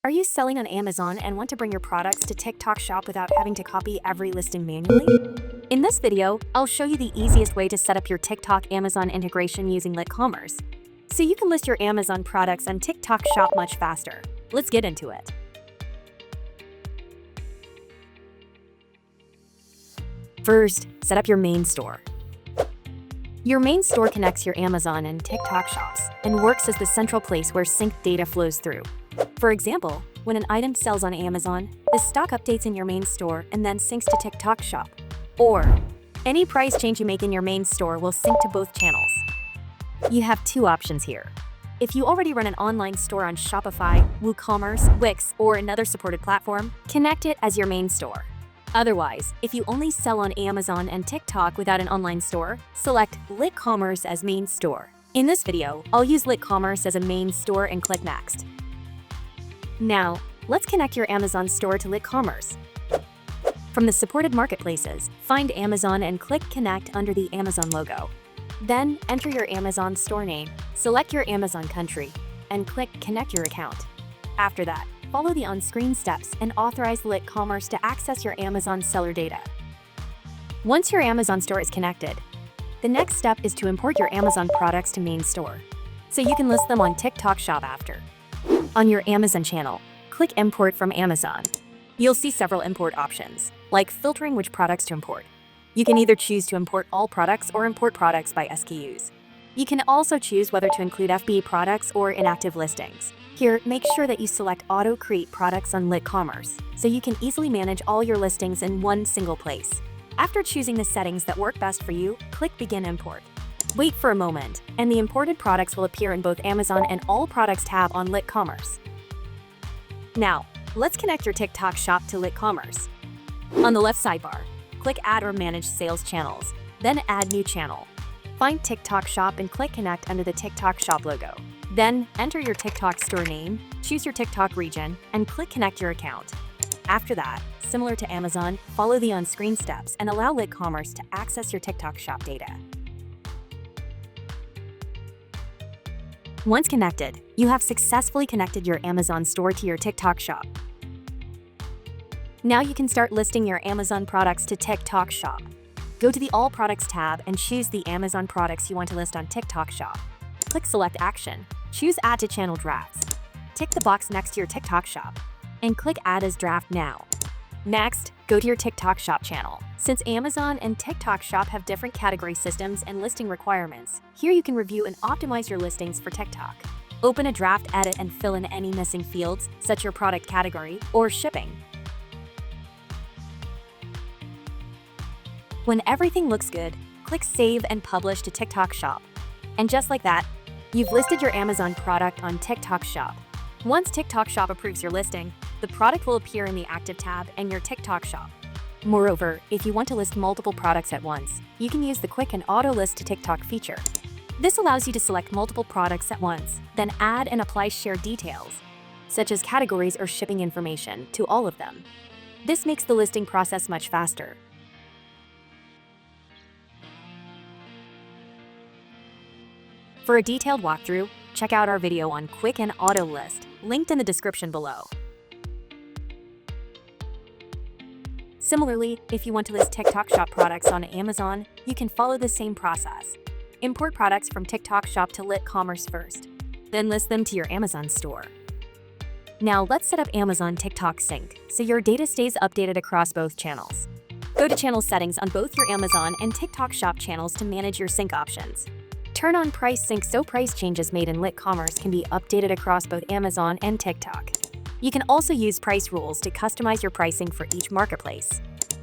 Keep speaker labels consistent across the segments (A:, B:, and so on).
A: Are you selling on Amazon and want to bring your products to TikTok Shop without having to copy every listing manually? In this video, I'll show you the easiest way to set up your TikTok Amazon integration using LitCommerce, so you can list your Amazon products on TikTok Shop much faster. Let's get into it. First, set up your main store. Your main store connects your Amazon and TikTok shops and works as the central place where synced data flows through. For example, when an item sells on Amazon, the stock updates in your main store and then syncs to TikTok Shop. Or, any price change you make in your main store will sync to both channels. You have two options here. If you already run an online store on Shopify, WooCommerce, Wix, or another supported platform, connect it as your main store. Otherwise, if you only sell on Amazon and TikTok without an online store, select LitCommerce as main store. In this video, I'll use LitCommerce as a main store and click Next. Now, let's connect your Amazon store to LitCommerce. From the supported marketplaces, find Amazon and click Connect under the Amazon logo. Then, enter your Amazon store name, select your Amazon country, and click Connect your account. After that, follow the on-screen steps and authorize LitCommerce to access your Amazon seller data. Once your Amazon store is connected, the next step is to import your Amazon products to main store, so you can list them on TikTok Shop after. On your Amazon channel, click Import from Amazon. You'll see several import options, like filtering which products to import. You can either choose to import all products or import products by SKUs. You can also choose whether to include FBA products or inactive listings. Here, make sure that you select Auto Create Products on LitCommerce, so you can easily manage all your listings in one single place. After choosing the settings that work best for you, click Begin Import. Wait for a moment, and the imported products will appear in both Amazon and All Products tab on LitCommerce. Now, let's connect your TikTok Shop to LitCommerce. On the left sidebar, click Add or Manage Sales Channels, then Add New Channel. Find TikTok Shop and click Connect under the TikTok Shop logo. Then, enter your TikTok store name, choose your TikTok region, and click Connect your account. After that, similar to Amazon, follow the on-screen steps and allow LitCommerce to access your TikTok Shop data. Once connected, you have successfully connected your Amazon store to your TikTok Shop. Now you can start listing your Amazon products to TikTok Shop. Go to the All Products tab and choose the Amazon products you want to list on TikTok Shop. Click Select Action, choose Add to Channel Drafts. Tick the box next to your TikTok Shop, and click Add as Draft Now. Next, go to your TikTok Shop channel. Since Amazon and TikTok Shop have different category systems and listing requirements, here you can review and optimize your listings for TikTok. Open a draft edit and fill in any missing fields, such as your product category or shipping. When everything looks good, click Save and Publish to TikTok Shop. And just like that, you've listed your Amazon product on TikTok Shop. Once TikTok Shop approves your listing, the product will appear in the Active tab in your TikTok Shop. Moreover, if you want to list multiple products at once, you can use the Quick and Auto List to TikTok feature. This allows you to select multiple products at once, then add and apply shared details, such as categories or shipping information, to all of them. This makes the listing process much faster. For a detailed walkthrough, check out our video on Quick and Auto List, linked in the description below. Similarly, if you want to list TikTok Shop products on Amazon, you can follow the same process. Import products from TikTok Shop to LitCommerce first, then list them to your Amazon store. Now let's set up Amazon TikTok Sync so your data stays updated across both channels. Go to Channel Settings on both your Amazon and TikTok Shop channels to manage your sync options. Turn on Price Sync so price changes made in LitCommerce can be updated across both Amazon and TikTok. You can also use price rules to customize your pricing for each marketplace.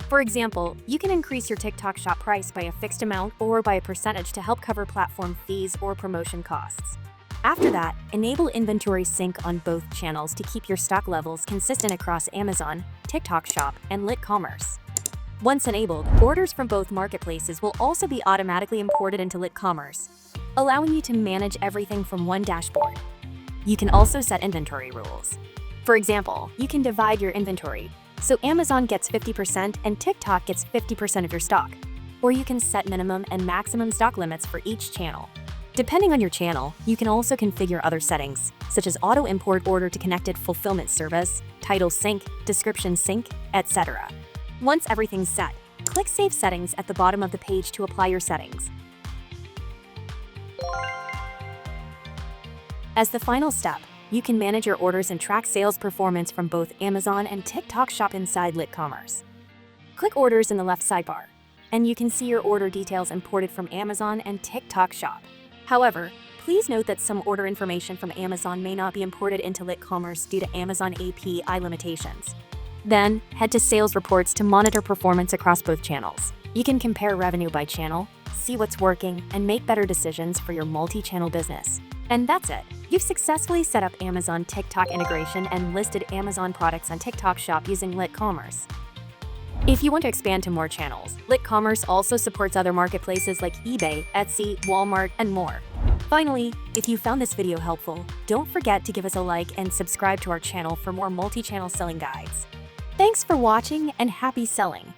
A: For example, you can increase your TikTok Shop price by a fixed amount or by a percentage to help cover platform fees or promotion costs. After that, enable inventory sync on both channels to keep your stock levels consistent across Amazon, TikTok Shop, and LitCommerce. Once enabled, orders from both marketplaces will also be automatically imported into LitCommerce, allowing you to manage everything from one dashboard. You can also set inventory rules. For example, you can divide your inventory, so Amazon gets 50% and TikTok gets 50% of your stock. Or you can set minimum and maximum stock limits for each channel. Depending on your channel, you can also configure other settings, such as auto import order to connected fulfillment service, title sync, description sync, etc. Once everything's set, click Save Settings at the bottom of the page to apply your settings. As the final step, you can manage your orders and track sales performance from both Amazon and TikTok Shop inside LitCommerce. Click Orders in the left sidebar, and you can see your order details imported from Amazon and TikTok Shop. However, please note that some order information from Amazon may not be imported into LitCommerce due to Amazon API limitations. Then, head to Sales Reports to monitor performance across both channels. You can compare revenue by channel, see what's working, and make better decisions for your multi-channel business. And that's it. You've successfully set up Amazon TikTok integration and listed Amazon products on TikTok Shop using LitCommerce. If you want to expand to more channels, LitCommerce also supports other marketplaces like eBay, Etsy, Walmart, and more. Finally, if you found this video helpful, don't forget to give us a like and subscribe to our channel for more multi-channel selling guides. Thanks for watching and happy selling!